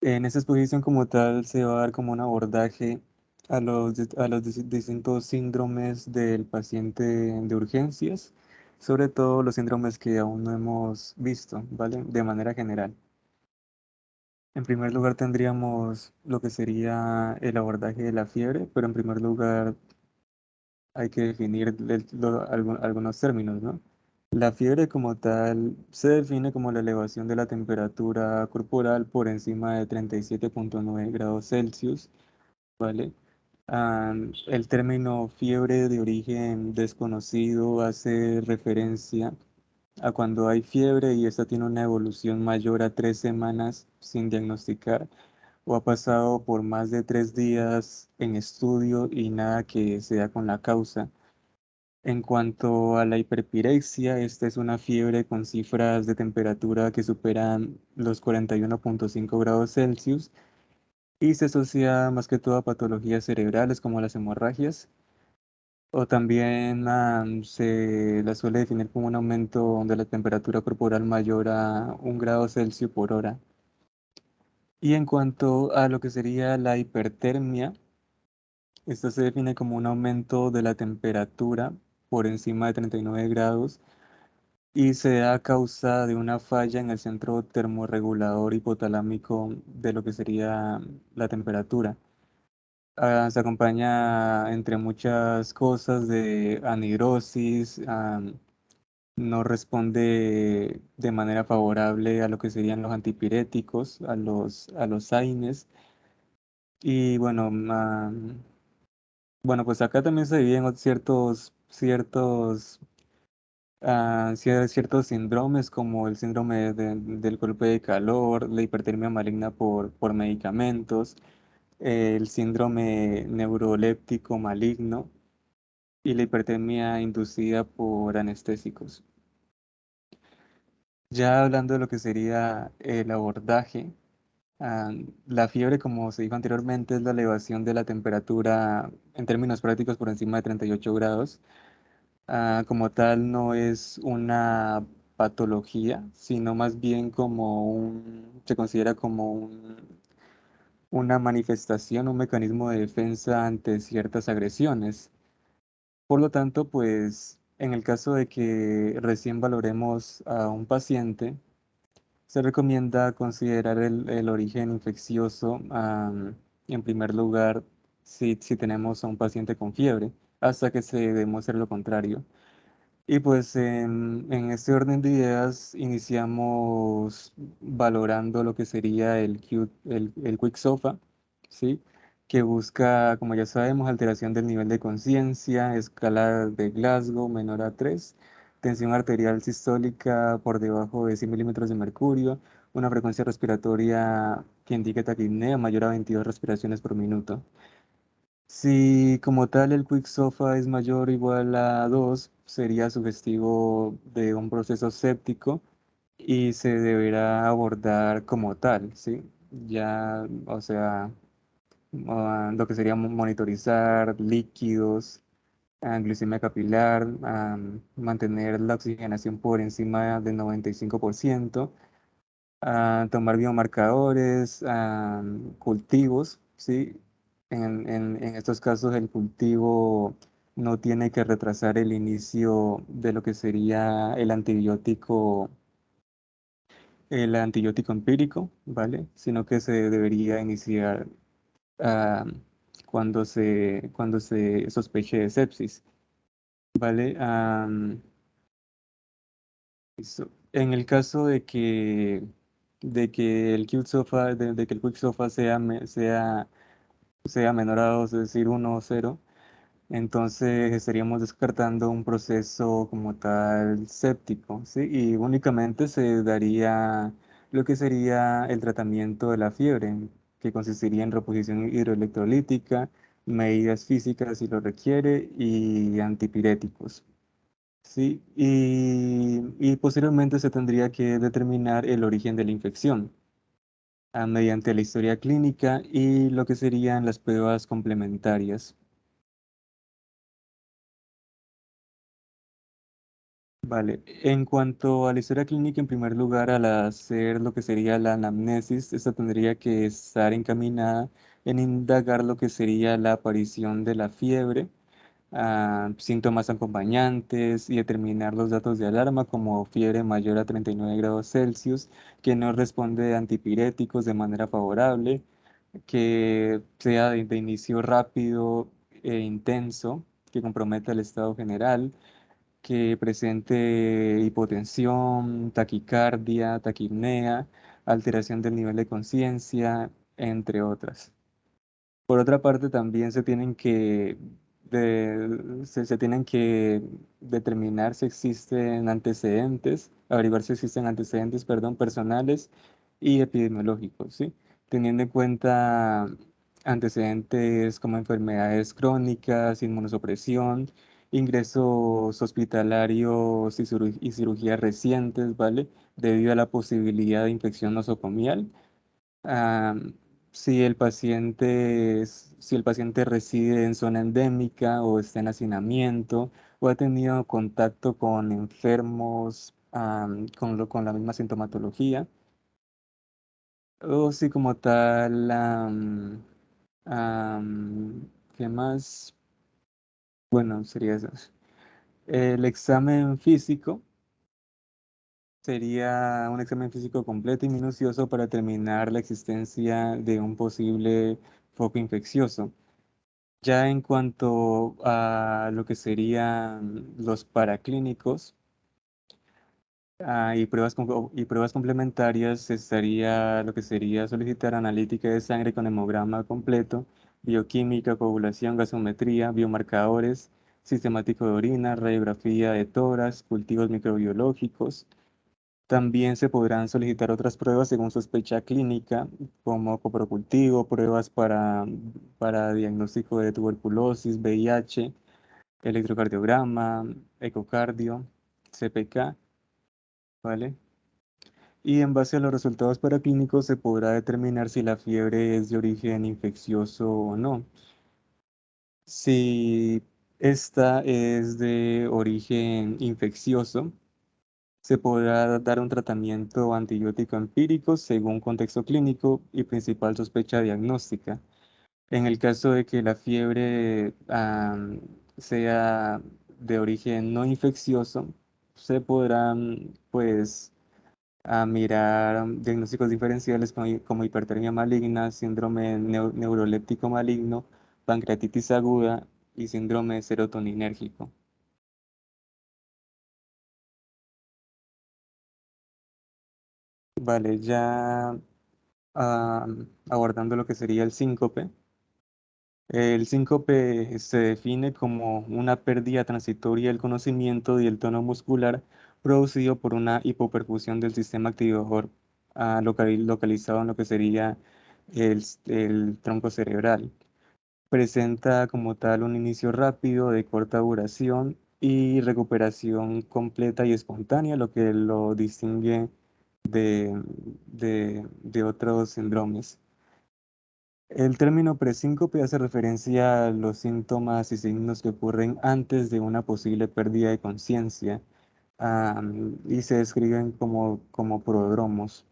En esta exposición como tal se va a dar como un abordaje a los distintos síndromes del paciente de urgencias, sobre todo los síndromes que aún no hemos visto, ¿vale? De manera general. En primer lugar tendríamos lo que sería el abordaje de la fiebre, pero en primer lugar hay que definir algunos términos, ¿no? La fiebre como tal se define como la elevación de la temperatura corporal por encima de 37,9 grados Celsius, ¿vale? El término fiebre de origen desconocido hace referencia a cuando hay fiebre y esta tiene una evolución mayor a 3 semanas sin diagnosticar o ha pasado por más de 3 días en estudio y nada que sea con la causa. En cuanto a la hiperpirexia, esta es una fiebre con cifras de temperatura que superan los 41,5 grados Celsius y se asocia más que todo a patologías cerebrales como las hemorragias, o también se la suele definir como un aumento de la temperatura corporal mayor a 1 grado Celsius por hora. Y en cuanto a lo que sería la hipertermia, esta se define como un aumento de la temperatura por encima de 39 grados y se da a causa de una falla en el centro termorregulador hipotalámico de lo que sería la temperatura. Se acompaña, entre muchas cosas, de anhidrosis, no responde de manera favorable a lo que serían los antipiréticos, a los AINES. Y bueno, pues acá también se dividen ciertos síndromes como el síndrome del golpe de calor, la hipertermia maligna por medicamentos, el síndrome neuroléptico maligno y la hipertermia inducida por anestésicos. Ya hablando de lo que sería el abordaje, la fiebre, como se dijo anteriormente, es la elevación de la temperatura en términos prácticos por encima de 38 grados. Como tal, no es una patología, sino más bien se considera como una manifestación, un mecanismo de defensa ante ciertas agresiones. Por lo tanto, pues en el caso de que recién valoremos a un paciente, se recomienda considerar el origen infeccioso, en primer lugar, si tenemos a un paciente con fiebre, hasta que se demuestre lo contrario. Y pues en este orden de ideas iniciamos valorando lo que sería el Quick SOFA, ¿sí? Que busca, como ya sabemos, alteración del nivel de conciencia, escala de Glasgow menor a 3, tensión arterial sistólica por debajo de 100 milímetros de mercurio, una frecuencia respiratoria que indique taquipnea mayor a 22 respiraciones por minuto. Si como tal el Quick SOFA es mayor o igual a 2, sería sugestivo de un proceso séptico y se deberá abordar como tal, ¿sí? Ya, o sea, lo que sería monitorizar líquidos, glucemia capilar, mantener la oxigenación por encima del 95%, tomar biomarcadores, cultivos, ¿sí? En estos casos el cultivo no tiene que retrasar el inicio de lo que sería el antibiótico empírico, ¿vale? Sino que se debería iniciar ah, cuando se sospeche de sepsis, ¿vale? Listo. En el caso de que el QSOFA, de que el QuickSOFA sea menor a 2, es decir, 1 o 0, entonces estaríamos descartando un proceso como tal séptico, ¿sí? Y únicamente se daría lo que sería el tratamiento de la fiebre, que consistiría en reposición hidroelectrolítica, medidas físicas si lo requiere y antipiréticos. Sí, y posteriormente se tendría que determinar el origen de la infección, mediante la historia clínica y lo que serían las pruebas complementarias. Vale, en cuanto a la historia clínica, en primer lugar, al hacer lo que sería la anamnesis, esta tendría que estar encaminada en indagar lo que sería la aparición de la fiebre, síntomas acompañantes y determinar los datos de alarma como fiebre mayor a 39 grados Celsius, que no responde a antipiréticos de manera favorable, que sea de inicio rápido e intenso, que comprometa el estado general, que presente hipotensión, taquicardia, taquipnea, alteración del nivel de conciencia, entre otras. Por otra parte, también se tienen que determinar si existen antecedentes, averiguar si existen antecedentes, perdón, personales y epidemiológicos, ¿sí? Teniendo en cuenta antecedentes como enfermedades crónicas, inmunosupresión, ingresos hospitalarios y cirugías recientes, ¿vale? Debido a la posibilidad de infección nosocomial. Am, si el paciente reside en zona endémica o está en hacinamiento o ha tenido contacto con enfermos con la misma sintomatología, o si como tal, ¿qué más? Bueno, sería eso. El examen físico sería un examen físico completo y minucioso para determinar la existencia de un posible foco infeccioso. Ya en cuanto a lo que serían los paraclínicos y pruebas complementarias, estaría lo que sería solicitar analítica de sangre con hemograma completo, bioquímica, coagulación, gasometría, biomarcadores, sistemático de orina, radiografía de tórax, cultivos microbiológicos. También se podrán solicitar otras pruebas según sospecha clínica, como coprocultivo, pruebas para diagnóstico de tuberculosis, VIH, electrocardiograma, ecocardio, CPK, ¿vale? Y en base a los resultados paraclínicos se podrá determinar si la fiebre es de origen infeccioso o no. Si esta es de origen infeccioso, se podrá dar un tratamiento antibiótico empírico según contexto clínico y principal sospecha diagnóstica. En el caso de que la fiebre sea de origen no infeccioso, se podrán pues mirar diagnósticos diferenciales como hipertermia maligna, síndrome neuroléptico maligno, pancreatitis aguda y síndrome serotoninérgico. Vale, ya abordando lo que sería el síncope. El síncope se define como una pérdida transitoria del conocimiento y el tono muscular producido por una hipoperfusión del sistema activador localizado en lo que sería el tronco cerebral. Presenta como tal un inicio rápido, de corta duración y recuperación completa y espontánea, lo que lo distingue de otros síndromes. El término presíncope hace referencia a los síntomas y signos que ocurren antes de una posible pérdida de conciencia, y se describen como prodromos.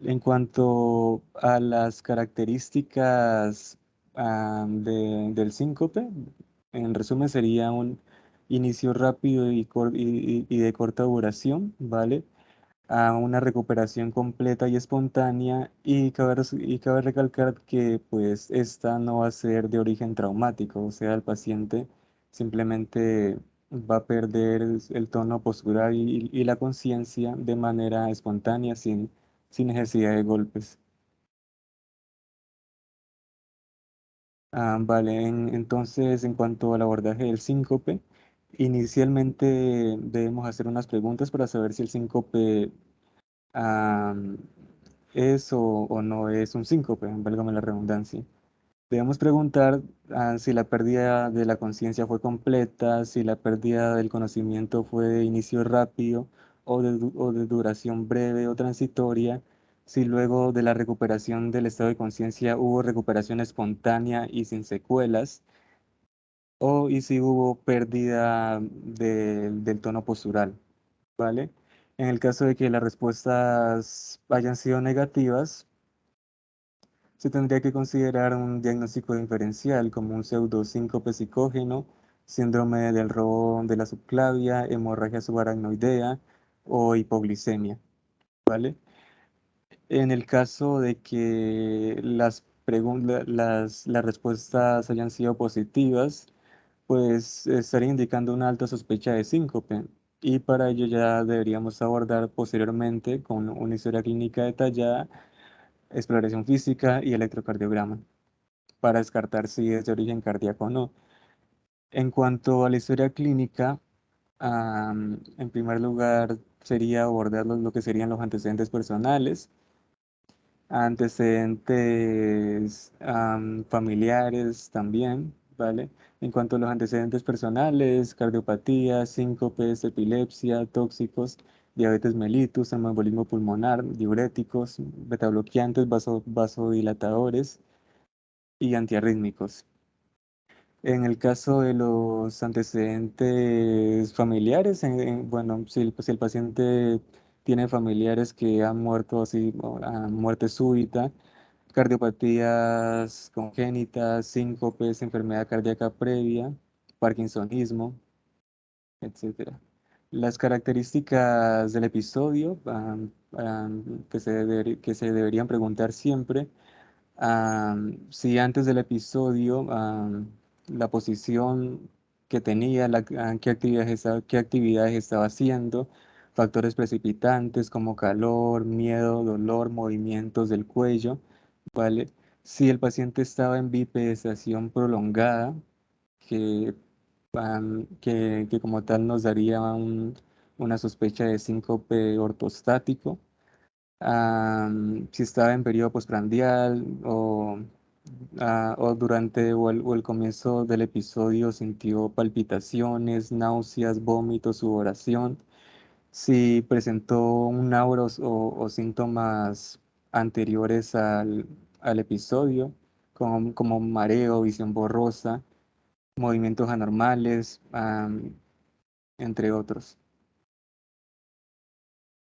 En cuanto a las características del síncope, en resumen sería un inicio rápido y de corta duración, ¿vale? A una recuperación completa y espontánea y cabe recalcar que pues esta no va a ser de origen traumático, o sea, el paciente simplemente va a perder el tono postural y la conciencia de manera espontánea sin necesidad de golpes. Vale, entonces en cuanto al abordaje del síncope, inicialmente debemos hacer unas preguntas para saber si el síncope am, es o no es un síncope, válgame la redundancia. Debemos preguntar si la pérdida de la conciencia fue completa, si la pérdida del conocimiento fue de inicio rápido o de duración breve o transitoria, si luego de la recuperación del estado de conciencia hubo recuperación espontánea y sin secuelas, y si hubo pérdida del tono postural, ¿vale? En el caso de que las respuestas hayan sido negativas, se tendría que considerar un diagnóstico diferencial como un pseudosíncope psicógeno, síndrome del robo de la subclavia, hemorragia subaracnoidea o hipoglicemia, ¿vale? En el caso de que las respuestas hayan sido positivas, pues estaría indicando una alta sospecha de síncope. Y para ello ya deberíamos abordar posteriormente con una historia clínica detallada, exploración física y electrocardiograma para descartar si es de origen cardíaco o no. En cuanto a la historia clínica, en primer lugar sería abordar lo que serían los antecedentes personales, antecedentes familiares también, ¿vale? En cuanto a los antecedentes personales, cardiopatía, síncopes, epilepsia, tóxicos, diabetes mellitus, embolismo pulmonar, diuréticos, betabloqueantes, vasodilatadores y antiarrítmicos. En el caso de los antecedentes familiares, bueno, si el paciente tiene familiares que han muerto así, o a muerte súbita, cardiopatías congénitas, síncopes, enfermedad cardíaca previa, parkinsonismo, etcétera. Las características del episodio que se deberían preguntar siempre. Si antes del episodio, la posición que tenía, qué actividades estaba haciendo, factores precipitantes como calor, miedo, dolor, movimientos del cuello, ¿vale? Si el paciente estaba en bipedestación prolongada, que, que como tal nos daría una sospecha de síncope ortostático, si estaba en periodo postprandial o durante o el comienzo del episodio sintió palpitaciones, náuseas, vómitos, sudoración, si presentó un aura o síntomas anteriores al episodio, como mareo, visión borrosa, movimientos anormales, entre otros.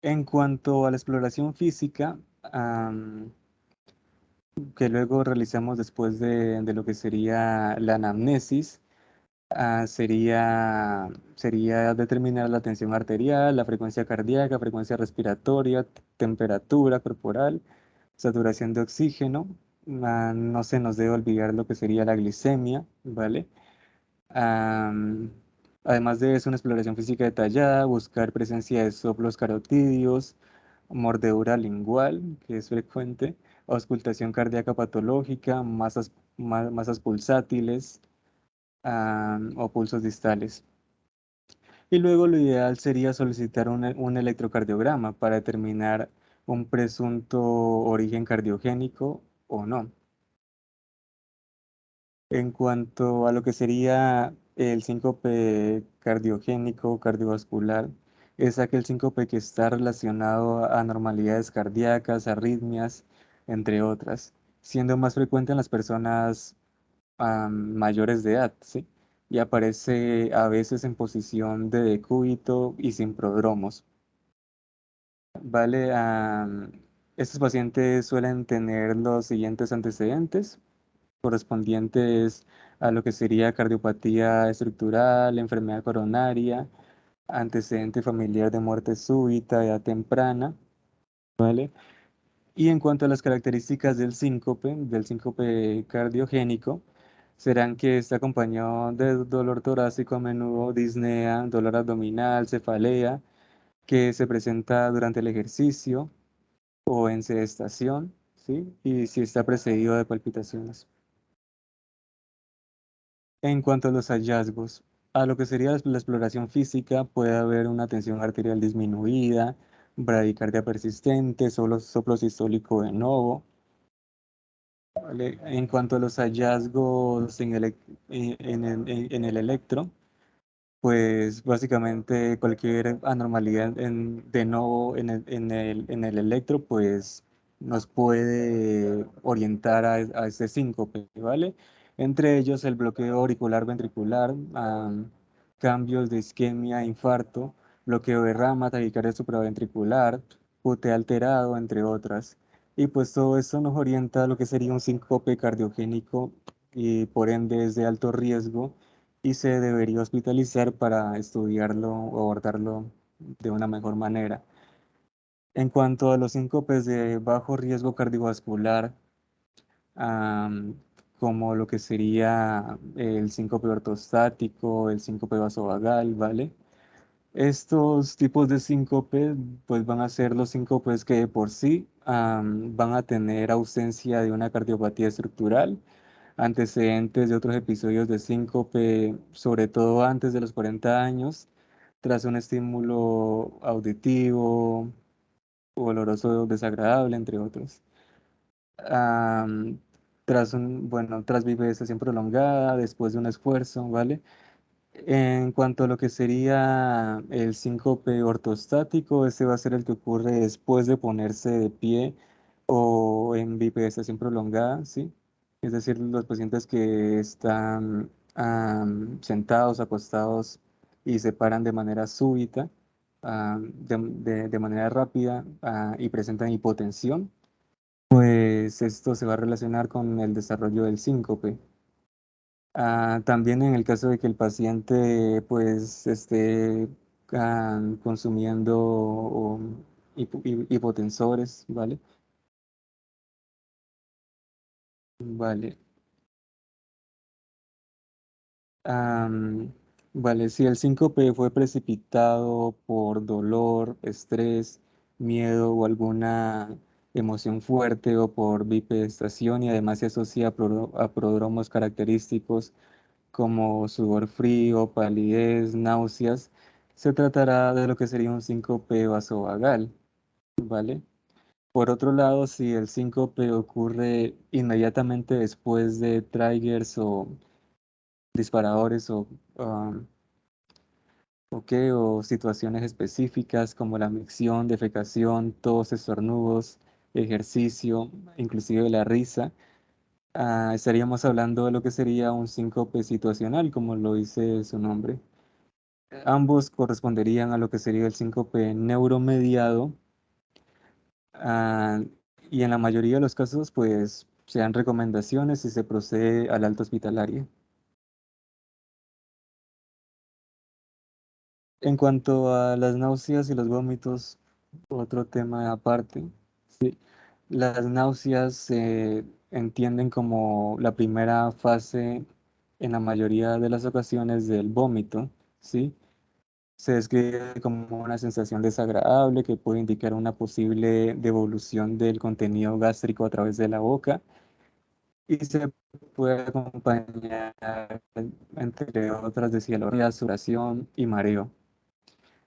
En cuanto a la exploración física, que luego realizamos después de lo que sería la anamnesis, sería determinar la tensión arterial, la frecuencia cardíaca, frecuencia respiratoria, temperatura corporal, saturación de oxígeno. No se nos debe olvidar lo que sería la glicemia, ¿vale? Am, Además de eso, una exploración física detallada, buscar presencia de soplos carotídeos, mordedura lingual, que es frecuente, auscultación cardíaca patológica, masas pulsátiles, o pulsos distales. Y luego lo ideal sería solicitar un electrocardiograma para determinar un presunto origen cardiogénico o no. En cuanto a lo que sería el síncope cardiogénico o cardiovascular, es aquel síncope que está relacionado a anormalidades cardíacas, arritmias, entre otras, siendo más frecuente en las personas mayores de edad, ¿sí? Y aparece a veces en posición de decúbito y sin prodromos, ¿vale? Estos pacientes suelen tener los siguientes antecedentes correspondientes a lo que sería cardiopatía estructural, enfermedad coronaria, antecedente familiar de muerte súbita, edad temprana, ¿vale? Y en cuanto a las características del síncope cardiogénico, serán que está acompañado de dolor torácico, a menudo disnea, dolor abdominal, cefalea, que se presenta durante el ejercicio o en sedestación, ¿sí? Y si está precedido de palpitaciones. En cuanto a los hallazgos, a lo que sería la exploración física, puede haber una tensión arterial disminuida, bradicardia persistente, soplo sistólico de nuevo. ¿Vale? En cuanto a los hallazgos en el electro, pues básicamente cualquier anormalidad de nuevo en el electro, pues nos puede orientar a este síncope, ¿vale? entre ellos el bloqueo auricular ventricular, cambios de isquemia, infarto, bloqueo de rama, taquicardia supraventricular, QT alterado, entre otras. Y pues todo esto nos orienta a lo que sería un síncope cardiogénico y por ende es de alto riesgo y se debería hospitalizar para estudiarlo o abordarlo de una mejor manera. En cuanto a los síncopes de bajo riesgo cardiovascular, am, como lo que sería el síncope ortostático, el síncope vasovagal, ¿vale? Estos tipos de síncope pues van a ser los síncopes que de por sí van a tener ausencia de una cardiopatía estructural, antecedentes de otros episodios de síncope, sobre todo antes de los 40 años, tras un estímulo auditivo, oloroso desagradable, entre otros. Am, tras vivencia prolongada, después de un esfuerzo, ¿vale? En cuanto a lo que sería el síncope ortostático, este va a ser el que ocurre después de ponerse de pie o en bipedestación prolongada, ¿sí? Es decir, los pacientes que están sentados, acostados y se paran de manera súbita, de manera rápida, y presentan hipotensión, pues esto se va a relacionar con el desarrollo del síncope. También en el caso de que el paciente pues esté consumiendo hipotensores, ¿vale? Vale. Am, vale, si el síncope fue precipitado por dolor, estrés, miedo o alguna emoción fuerte o por bipedestación y además se asocia a prodromos característicos como sudor frío, palidez, náuseas, se tratará de lo que sería un síncope vasovagal, ¿vale? Por otro lado, si el síncope ocurre inmediatamente después de triggers o disparadores um, o situaciones específicas como la micción, defecación, tos, estornudos, ejercicio, inclusive la risa, estaríamos hablando de lo que sería un síncope situacional, como lo dice su nombre. Ambos corresponderían a lo que sería el síncope neuromediado, ah, y en la mayoría de los casos, pues, se dan recomendaciones y se procede al alta hospitalaria. En cuanto a las náuseas y los vómitos, otro tema aparte, ¿sí? Las náuseas se entienden como la primera fase en la mayoría de las ocasiones del vómito, ¿sí? Se describe como una sensación desagradable que puede indicar una posible devolución del contenido gástrico a través de la boca y se puede acompañar, entre otras, de cialorrea, sudoración y mareo.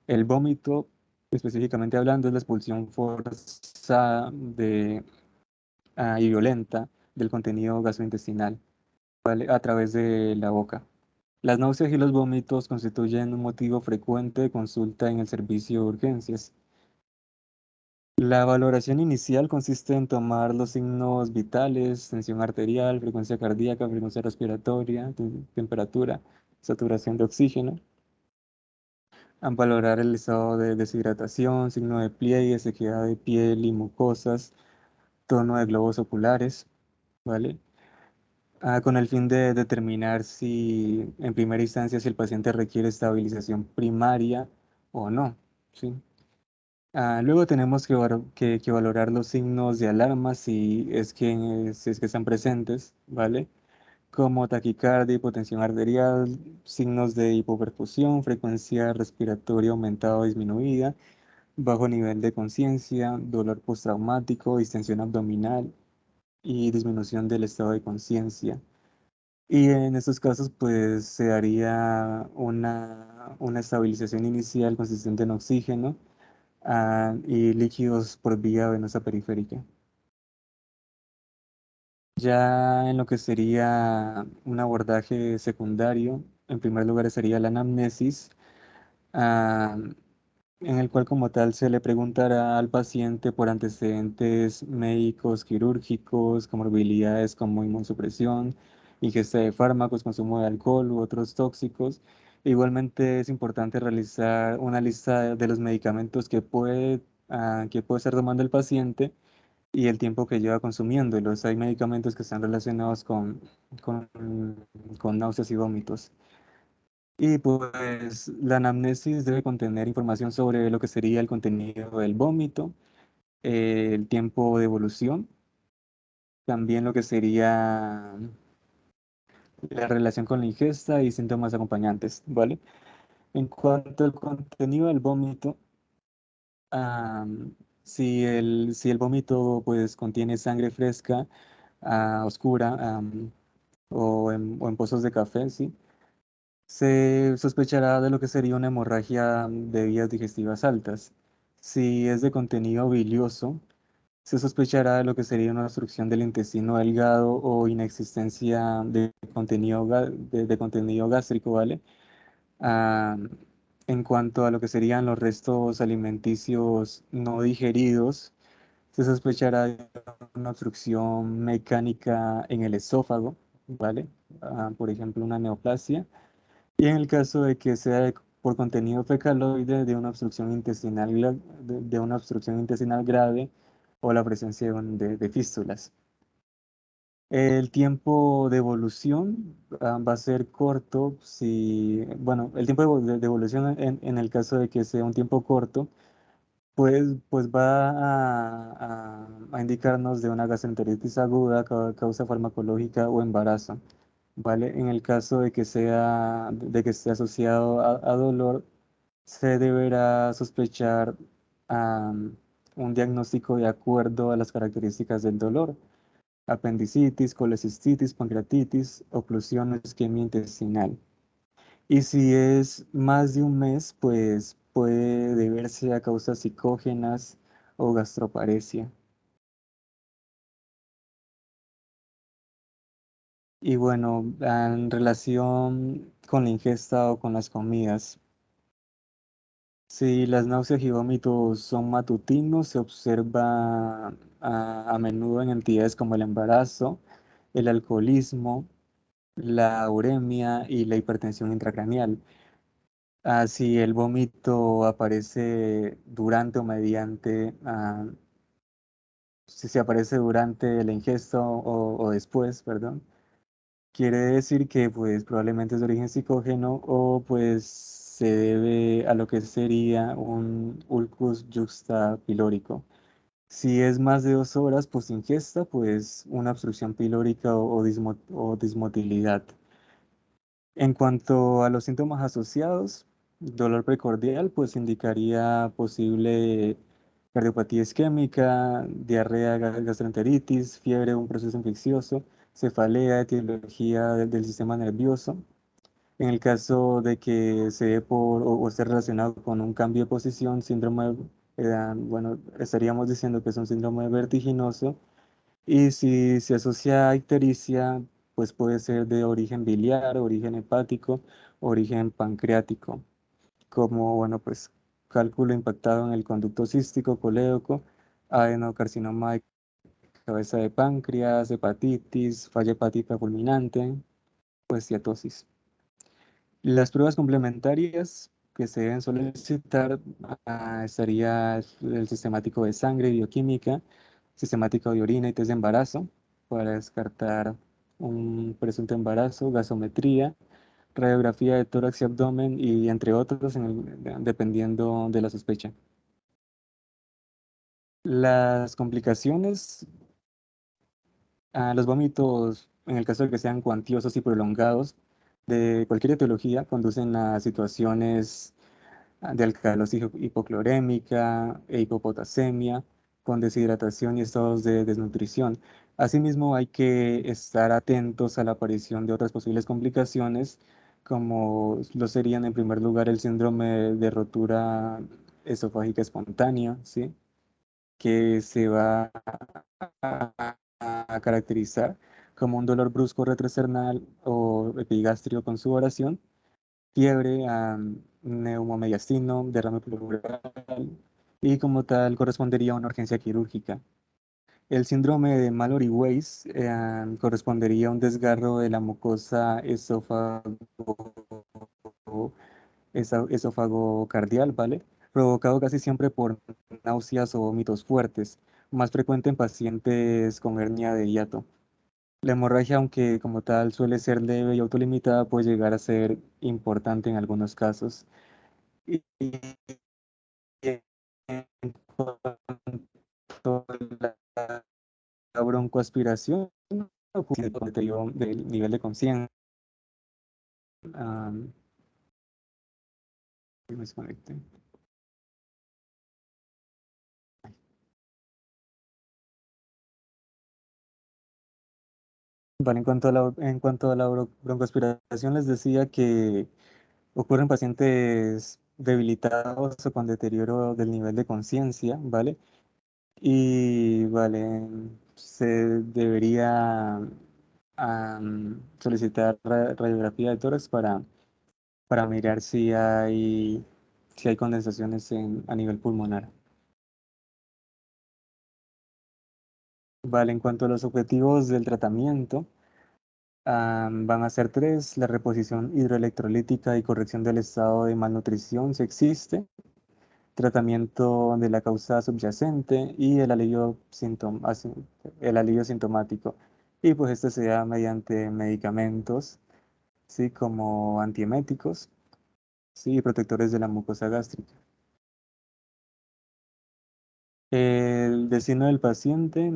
El vómito, específicamente hablando, es la expulsión forzada y violenta del contenido gastrointestinal, ¿vale? A través de la boca. Las náuseas y los vómitos constituyen un motivo frecuente de consulta en el servicio de urgencias. La valoración inicial consiste en tomar los signos vitales, tensión arterial, frecuencia cardíaca, frecuencia respiratoria, temperatura, saturación de oxígeno, a valorar el estado de deshidratación, signo de pliegue, sequedad de piel y mucosas, tono de globos oculares, ¿vale? Con el fin de determinar si, en primera instancia, si el paciente requiere estabilización primaria o no, ¿sí? Luego tenemos que valorar los signos de alarma si es que están presentes, ¿vale? Como taquicardia, hipotensión arterial, signos de hipoperfusión, frecuencia respiratoria aumentada o disminuida, bajo nivel de conciencia, dolor postraumático, distensión abdominal y disminución del estado de conciencia. Y en estos casos, pues se haría una estabilización inicial consistente en oxígeno y líquidos por vía venosa periférica. Ya en lo que sería un abordaje secundario, en primer lugar sería la anamnesis, ah, en el cual como tal se le preguntará al paciente por antecedentes médicos, quirúrgicos, comorbilidades como inmunosupresión, ingesta de fármacos, consumo de alcohol u otros tóxicos. Igualmente es importante realizar una lista de los medicamentos que puede estar tomando el paciente y el tiempo que lleva consumiéndolos. Hay medicamentos que están relacionados con, con náuseas y vómitos. Y pues la anamnesis debe contener información sobre lo que sería el contenido del vómito, el tiempo de evolución, también lo que sería la relación con la ingesta y síntomas acompañantes, ¿vale? En cuanto al contenido del vómito, si el vómito pues contiene sangre fresca, oscura, o en pozos de café, ¿sí? Se sospechará de lo que sería una hemorragia de vías digestivas altas. Si es de contenido bilioso, se sospechará de lo que sería una obstrucción del intestino delgado o inexistencia de contenido gástrico, ¿vale? Ah, en cuanto a lo que serían los restos alimenticios no digeridos, se sospechará de una obstrucción mecánica en el esófago, ¿vale? Por ejemplo, una neoplasia. Y en el caso de que sea por contenido fecaloide de una obstrucción intestinal, de una obstrucción intestinal grave o la presencia de fístulas. El tiempo de evolución va a ser corto si, bueno, el tiempo de evolución en el caso de que sea un tiempo corto, pues va a indicarnos de una gastroenteritis aguda, causa farmacológica o embarazo. ¿Vale? En el caso de que esté asociado a dolor, se deberá sospechar am, un diagnóstico de acuerdo a las características del dolor: apendicitis, colecistitis, pancreatitis, oclusión o isquemia intestinal. Y si es más de un mes, pues puede deberse a causas psicógenas o gastroparesia. Y bueno, en relación con la ingesta o con las comidas, si las náuseas y vómitos son matutinos, se observa a menudo en entidades como el embarazo, el alcoholismo, la uremia y la hipertensión intracraneal. Si el vómito aparece durante o mediante, si se aparece durante la ingesta o después, perdón, quiere decir que pues probablemente es de origen psicógeno o pues se debe a lo que sería un ulcus juxta pilórico. Si es más de 2 horas post ingesta, pues una obstrucción pilórica o dismotilidad. En cuanto a los síntomas asociados, dolor precordial, pues indicaría posible cardiopatía isquémica, diarrea, gastroenteritis, fiebre, un proceso infeccioso, cefalea, etiología del sistema nervioso. En el caso de que se dé o esté relacionado con un cambio de posición, bueno, estaríamos diciendo que es un síndrome vertiginoso. Y si se asocia a ictericia, pues puede ser de origen biliar, origen hepático, origen pancreático, como, bueno, pues cálculo impactado en el conducto cístico, colédoco, adenocarcinoma de cabeza de páncreas, hepatitis, falla hepática fulminante, pues ciatosis. Las pruebas complementarias que se deben solicitar estaría el sistemático de sangre, bioquímica, sistemático de orina y test de embarazo para descartar un presunto embarazo, gasometría, radiografía de tórax y abdomen y entre otros dependiendo de la sospecha. Las complicaciones, los vómitos, en el caso de que sean cuantiosos y prolongados, de cualquier etiología, conducen a situaciones de alcalosis hipoclorémica e hipopotasemia, con deshidratación y estados de desnutrición. Asimismo, hay que estar atentos a la aparición de otras posibles complicaciones, como lo serían en primer lugar el síndrome de rotura esofágica espontánea, ¿sí? Que se va a caracterizar como un dolor brusco retrosternal o epigastrio con sudoración, fiebre, neumomediastino, derrame pleural y como tal correspondería a una urgencia quirúrgica. El síndrome de Mallory-Weiss correspondería a un desgarro de la mucosa esófago cardial, ¿vale? Provocado casi siempre por náuseas o vómitos fuertes, más frecuente en pacientes con hernia de hiato. La hemorragia, aunque como tal suele ser leve y autolimitada, puede llegar a ser importante en algunos casos. Y en cuanto a la broncoaspiración, ocurre con deterioro del nivel de conciencia. ah, me desconecté. Vale, en cuanto a la broncoaspiración, les decía que ocurre en pacientes debilitados o con deterioro del nivel de conciencia, ¿vale? Y, vale, se debería solicitar radiografía de tórax para mirar si hay condensaciones a nivel pulmonar. Vale, en cuanto a los objetivos del tratamiento, van a ser tres: la reposición hidroelectrolítica y corrección del estado de malnutrición, si existe, tratamiento de la causa subyacente y el alivio sintomático. Y pues este se da mediante medicamentos, ¿sí? Como antieméticos, ¿sí? Y protectores de la mucosa gástrica. El destino del paciente,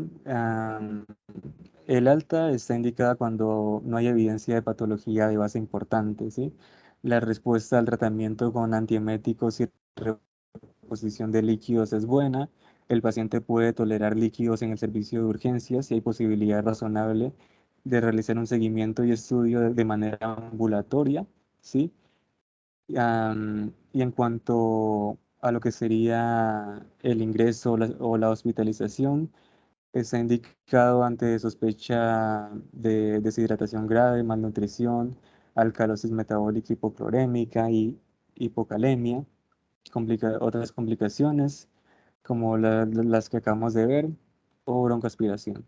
el alta está indicada cuando no hay evidencia de patología de base importante, ¿sí? La respuesta al tratamiento con antieméticos y reposición de líquidos es buena. El paciente puede tolerar líquidos en el servicio de urgencias y hay posibilidad razonable de realizar un seguimiento y estudio de manera ambulatoria, ¿sí? Y en cuanto a lo que sería el ingreso o la hospitalización, está indicado ante sospecha de deshidratación grave, malnutrición, alcalosis metabólica hipoclorémica y hipocalemia, otras complicaciones como las que acabamos de ver, o broncoaspiración.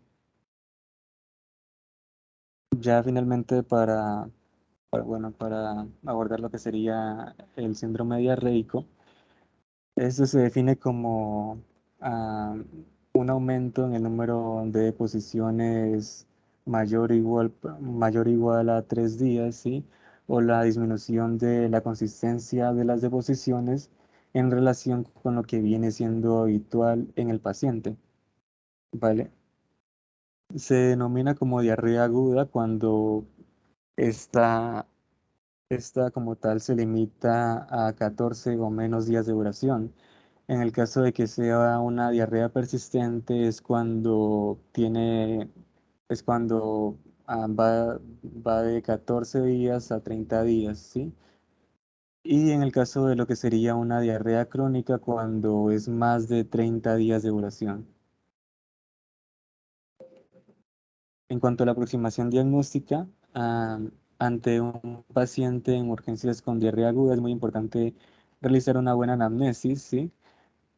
Ya finalmente bueno, para abordar lo que sería el síndrome diarreico, esto se define como ah, un aumento en el número de deposiciones mayor o igual a 3 días, ¿sí? O la disminución de la consistencia de las deposiciones en relación con lo que viene siendo habitual en el paciente, ¿vale? Se denomina como diarrea aguda cuando esta, esta como tal se limita a 14 o menos días de duración. En el caso de que sea una diarrea persistente es cuando va de 14 días a 30 días, ¿sí? Y en el caso de lo que sería una diarrea crónica, cuando es más de 30 días de duración. En cuanto a la aproximación diagnóstica, ante un paciente en urgencias con diarrea aguda, es muy importante realizar una buena anamnesis, ¿sí?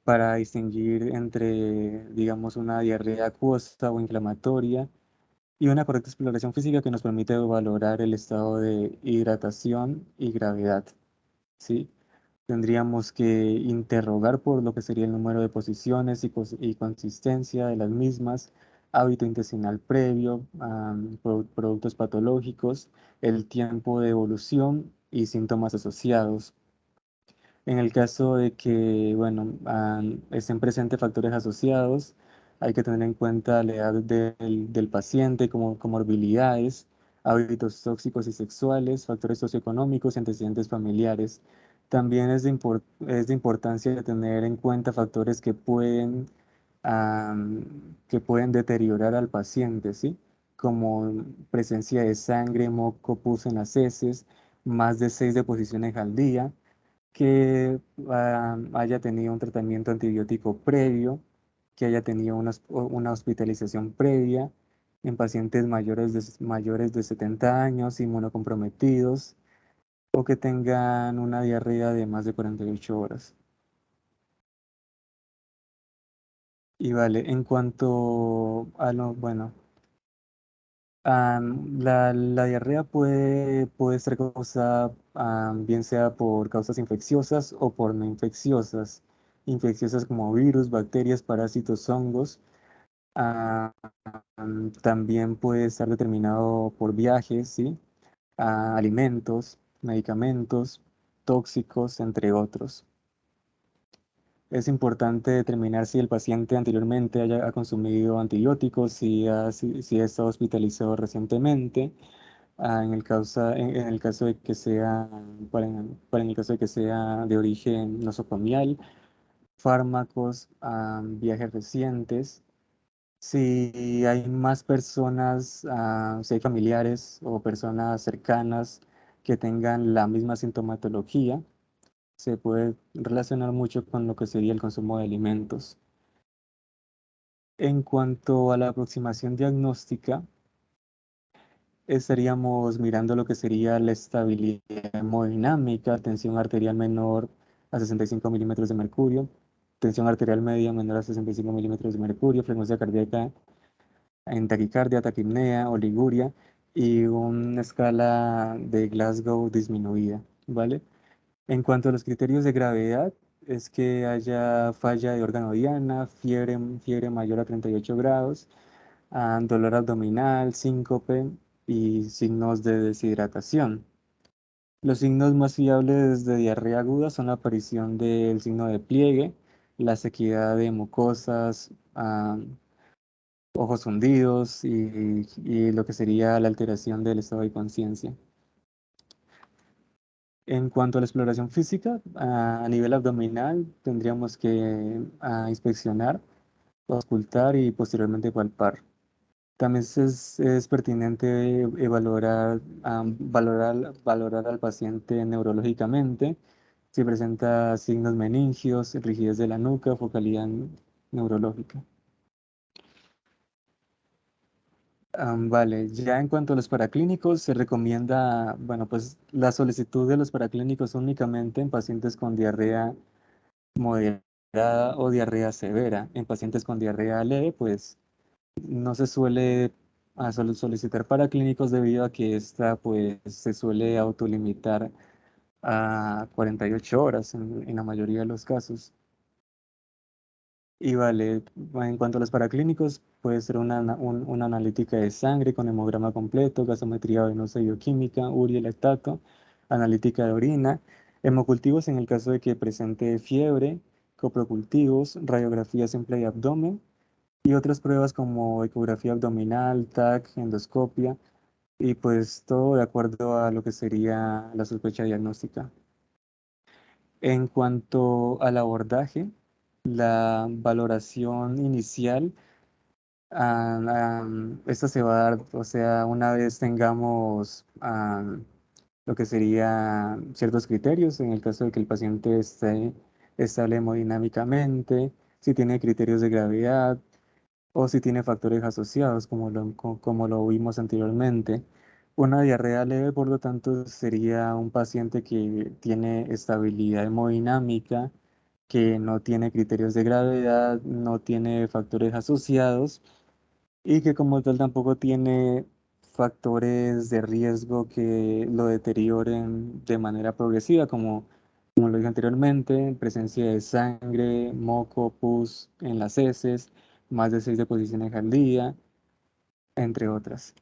Para distinguir entre, digamos, una diarrea acuosa o inflamatoria y una correcta exploración física que nos permite valorar el estado de hidratación y gravedad, ¿sí? Tendríamos que interrogar por lo que sería el número de posiciones y consistencia de las mismas, hábito intestinal previo, productos patológicos, el tiempo de evolución y síntomas asociados. En el caso de que, bueno, estén presentes factores asociados, hay que tener en cuenta la edad del paciente, como comorbilidades, hábitos tóxicos y sexuales, factores socioeconómicos y antecedentes familiares. También es de importancia tener en cuenta factores que pueden deteriorar al paciente, ¿sí? Como presencia de sangre, moco, pus en las heces, más de 6 deposiciones al día, que haya tenido un tratamiento antibiótico previo, que haya tenido una hospitalización previa en pacientes mayores de 70 años, inmunocomprometidos, o que tengan una diarrea de más de 48 horas. Y vale, en cuanto a lo, bueno, la diarrea puede ser causada, bien sea por causas infecciosas o por no infecciosas. Infecciosas como virus, bacterias, parásitos, hongos. Ah, También puede estar determinado por viajes, ¿sí? Alimentos, medicamentos, tóxicos, entre otros. Es importante determinar si el paciente anteriormente ha consumido antibióticos, si ha estado hospitalizado recientemente, en el caso de que sea, en el caso de que sea de origen nosocomial, fármacos, viajes recientes. Si hay más personas, si hay familiares o personas cercanas que tengan la misma sintomatología, se puede relacionar mucho con lo que sería el consumo de alimentos. En cuanto a la aproximación diagnóstica, estaríamos mirando lo que sería la estabilidad hemodinámica, tensión arterial menor a 65 milímetros de mercurio, tensión arterial media menor a 65 milímetros de mercurio, frecuencia cardíaca en taquicardia, taquipnea, oliguria y una escala de Glasgow disminuida, ¿vale? En cuanto a los criterios de gravedad, es que haya falla de órgano diana, fiebre mayor a 38 grados, dolor abdominal, síncope y signos de deshidratación. Los signos más fiables de diarrea aguda son la aparición del signo de pliegue, la sequedad de mucosas, ojos hundidos y lo que sería la alteración del estado de conciencia. En cuanto a la exploración física, a nivel abdominal tendríamos que inspeccionar, auscultar y posteriormente palpar. También es pertinente valorar al paciente neurológicamente, si presenta signos meningios, rigidez de la nuca, focalidad neurológica. Vale, ya en cuanto a los paraclínicos, se recomienda, bueno, pues la solicitud de los paraclínicos únicamente en pacientes con diarrea moderada o diarrea severa. En pacientes con diarrea leve, pues no se suele solicitar paraclínicos debido a que esta pues se suele autolimitar a 48 horas en la mayoría de los casos. Y vale, en cuanto a los paraclínicos, puede ser una analítica de sangre con hemograma completo, gasometría venosa y bioquímica, urea y lactato, analítica de orina, hemocultivos en el caso de que presente fiebre, coprocultivos, radiografía simple de abdomen y otras pruebas como ecografía abdominal, TAC, endoscopia y pues todo de acuerdo a lo que sería la sospecha diagnóstica. En cuanto al abordaje, la valoración inicial, esta se va a dar, o sea, una vez tengamos lo que sería ciertos criterios, en el caso de que el paciente esté estable hemodinámicamente, si tiene criterios de gravedad o si tiene factores asociados, como lo vimos anteriormente. Una diarrea leve, por lo tanto, sería un paciente que tiene estabilidad hemodinámica, que no tiene criterios de gravedad, no tiene factores asociados y que como tal tampoco tiene factores de riesgo que lo deterioren de manera progresiva, como lo dije anteriormente, presencia de sangre, moco, pus en las heces, más de 6 deposiciones al día, entre otras.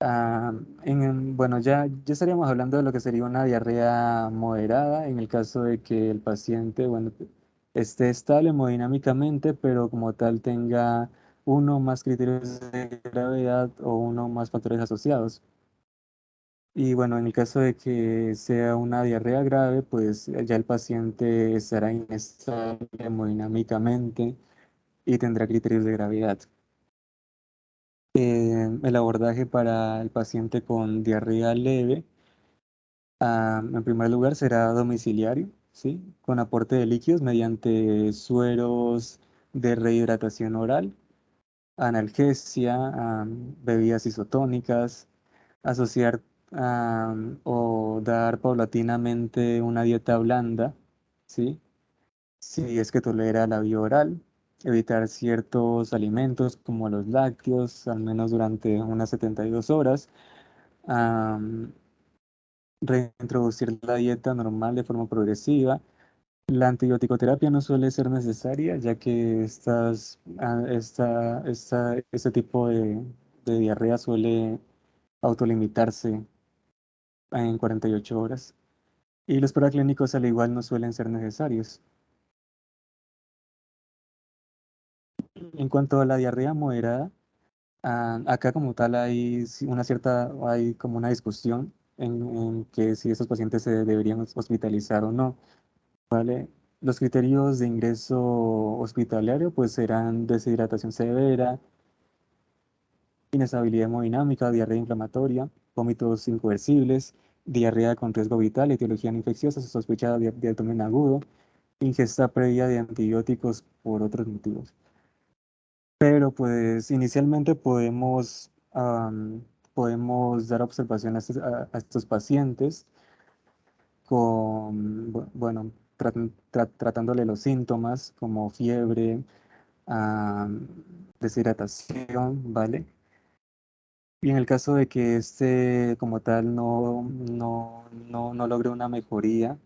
Bueno, ya estaríamos hablando de lo que sería una diarrea moderada en el caso de que el paciente, bueno, esté estable hemodinámicamente, pero como tal tenga uno o más criterios de gravedad o uno o más factores asociados. Y bueno, en el caso de que sea una diarrea grave, pues ya el paciente estará inestable hemodinámicamente y tendrá criterios de gravedad. El abordaje para el paciente con diarrea leve, en primer lugar, será domiciliario, ¿sí? Con aporte de líquidos mediante sueros de rehidratación oral, analgesia, bebidas isotónicas, asociar o dar paulatinamente una dieta blanda, ¿sí? Si es que tolera la vía oral. evitar ciertos alimentos como los lácteos, al menos durante unas 72 horas, am, reintroducir la dieta normal de forma progresiva. La antibiótico-terapia no suele ser necesaria, ya que este tipo de diarrea suele autolimitarse en 48 horas. Y los paraclínicos al igual no suelen ser necesarios. En cuanto a la diarrea moderada, acá como tal hay como una discusión en que si estos pacientes se deberían hospitalizar o no, ¿vale? Los criterios de ingreso hospitalario pues serán deshidratación severa, inestabilidad hemodinámica, diarrea inflamatoria, vómitos incoercibles, diarrea con riesgo vital, etiología no infecciosa, sospechada de abdomen agudo, ingesta previa de antibióticos por otros motivos. Pero pues inicialmente podemos dar observación a estos pacientes bueno, tratándole los síntomas como fiebre, am, deshidratación, ¿vale? Y en el caso de que este como tal no logre una mejoría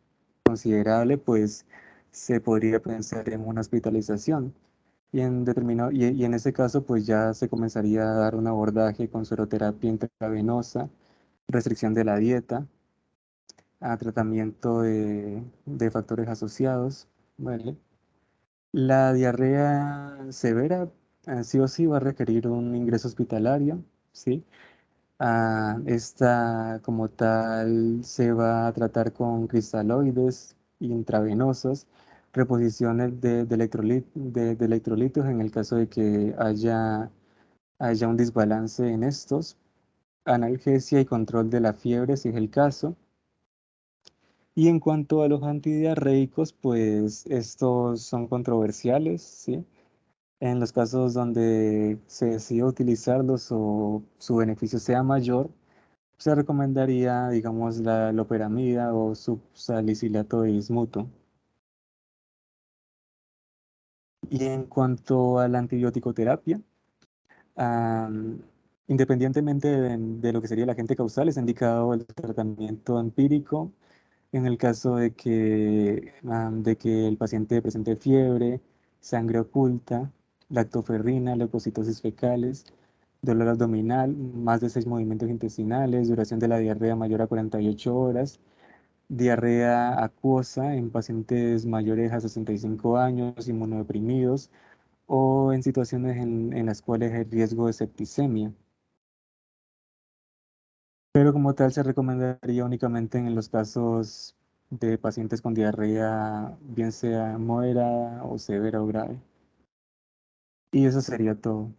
considerable, pues se podría pensar en una hospitalización. Y en ese caso, pues ya se comenzaría a dar un abordaje con sueroterapia intravenosa, restricción de la dieta, a tratamiento de factores asociados, ¿vale? La diarrea severa, sí o sí va a requerir un ingreso hospitalario, ¿sí? Esta como tal se va a tratar con cristaloides intravenosos, reposiciones de electrolitos en el caso de que haya un desbalance en estos, analgesia y control de la fiebre si es el caso. Y en cuanto a los antidiarreicos, pues estos son controversiales, ¿sí? En los casos donde se decide utilizarlos o su beneficio sea mayor, se recomendaría, digamos, la loperamida o subsalicilato de bismuto. Y en cuanto a la antibiótico terapia, am, independientemente de lo que sería el agente causal, es indicado el tratamiento empírico en el caso de que el paciente presente fiebre, sangre oculta, lactoferrina, leucocitosis fecales, dolor abdominal, más de 6 movimientos intestinales, duración de la diarrea mayor a 48 horas, diarrea acuosa en pacientes mayores a 65 años, inmunodeprimidos o en situaciones en las cuales hay riesgo de septicemia. Pero como tal se recomendaría únicamente en los casos de pacientes con diarrea, bien sea moderada o severa o grave. Y eso sería todo.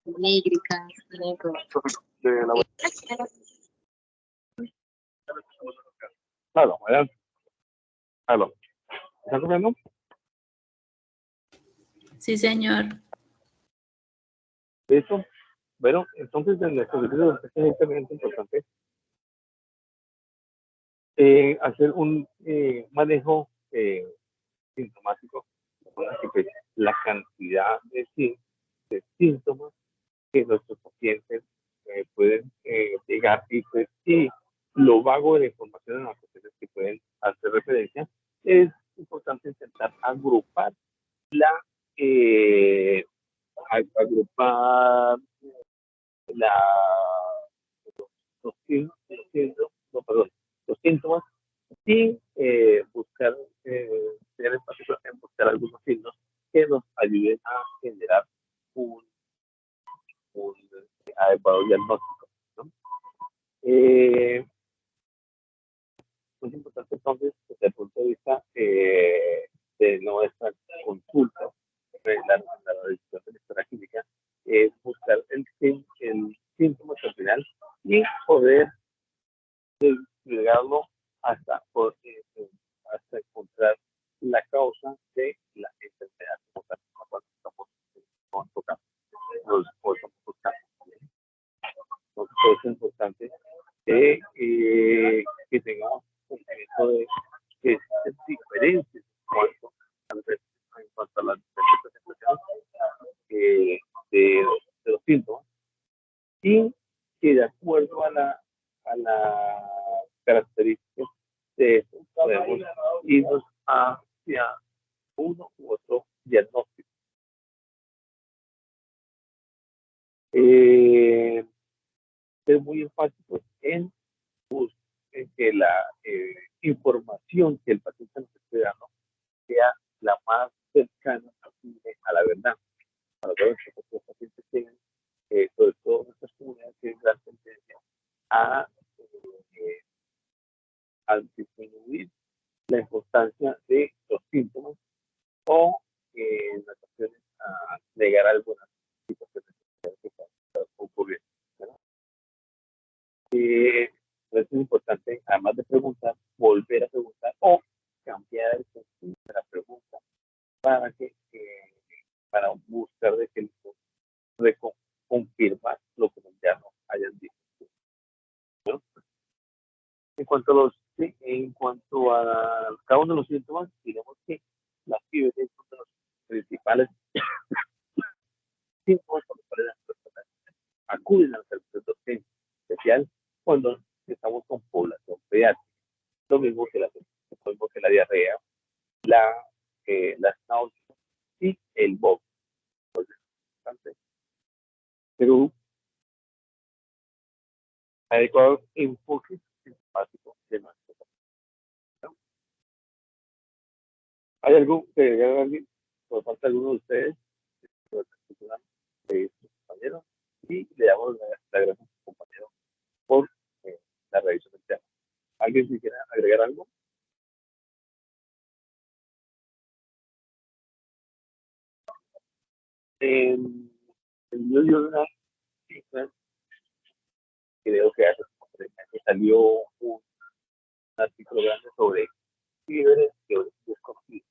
Nígrica, negro. Claro, adelante. Claro. ¿Estás comiendo? Sí, señor. Listo. Bueno, entonces en nuestro video es extremadamente importante hacer un manejo sintomático, así que la cantidad de síntomas que nuestros pacientes pueden llegar y lo vago de la información en las pacientes que pueden hacer referencia, es importante intentar agrupar la eh, agrupar la, no, perdón, los síntomas y buscar, tener espacio en buscar algunos signos que nos ayuden a generar un, un adecuado diagnóstico, ¿no? Es importante entonces, desde el punto de vista de nuestra consulta, la decisión de la historia clínica, buscar el llegarlo hasta, hasta encontrar la causa de la enfermedad como tal, cuando estamos tocando o estamos buscando. Entonces es importante que tengamos conocimiento de que existen diferencias en cuanto a las diferentes presentaciones de los síntomas, y que de acuerdo a la características de eso podemos irnos hacia uno u otro diagnóstico. Es muy enfático en que la información que el paciente nos esté dando sea la más cercana posible a la verdad. Para todos los pacientes tienen, sobre todo nuestras comunidades, tienen gran tendencia a disminuir la importancia de los síntomas o en ocasiones a negar algunas situaciones que están ocurriendo. Es importante, además de preguntar, volver a preguntar o cambiar el sentido de la pregunta para buscar de que confirmar lo que ya nos hayan dicho. ¿No? En cuanto a cada uno de los síntomas, diremos que la fiebre es uno de los principales síntomas por los cuales las personas acuden al servicio de urgencia, especial cuando estamos con población pediátrica. Lo mismo que la diarrea, las náuseas y el vómito. Pero adecuado enfoque sintomático de nuestro paciente. ¿Hay algo que agregar alguien por parte de alguno de ustedes, de sus compañeros? Y le damos la gracias a su compañero por la revisión del tema. ¿Alguien quisiera agregar algo? En el medio de una cifra, creo que hace salió un artículo grande sobre fiebre de origen desconocido.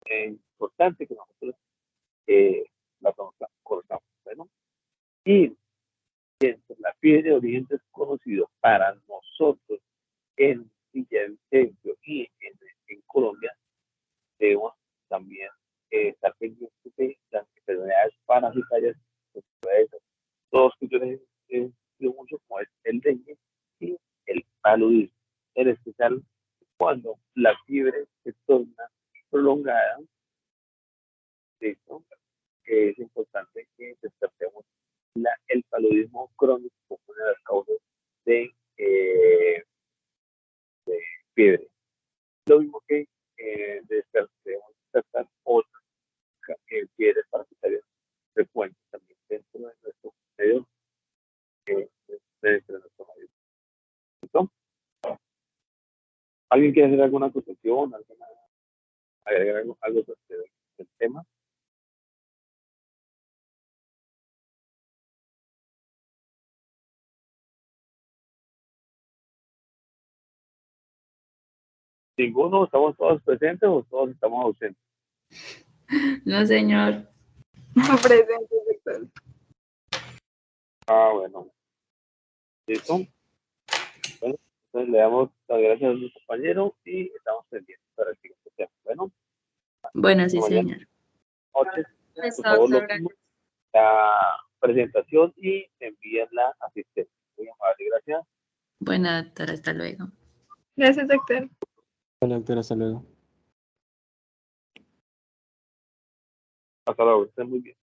Es importante que nosotros la conozcamos. Bueno, y la fiebre de origen desconocido para nosotros en Villavicencio y en Colombia, debemos también estar pendientes de las enfermedades parasitarias, dos que yo les digo mucho, como es el dengue y el paludismo, en especial cuando la fiebre se torna prolongada. ¿Listo? Es importante que descartemos el paludismo crónico como una de las causas de fiebre. Lo mismo que debemos descartar otras fiebres parasitarias frecuentes también dentro de nuestro medio, dentro de nuestro medio. ¿Listo? ¿Alguien quiere hacer alguna acusación, agregar algo del tema? ¿Ninguno? ¿Estamos todos presentes o todos estamos ausentes? No, señor. No presente, doctor. Bueno. ¿Listo? Bueno, entonces le damos las gracias a mi compañero y estamos pendientes para el siguiente tema. Bueno, sí, mañana, señor. noches, por favor, la presentación y envíen la asistencia. Muy amable, gracias. Bueno, doctor, hasta luego. Gracias, doctor. Hola, doctora, hasta luego. Hasta luego, estén muy bien.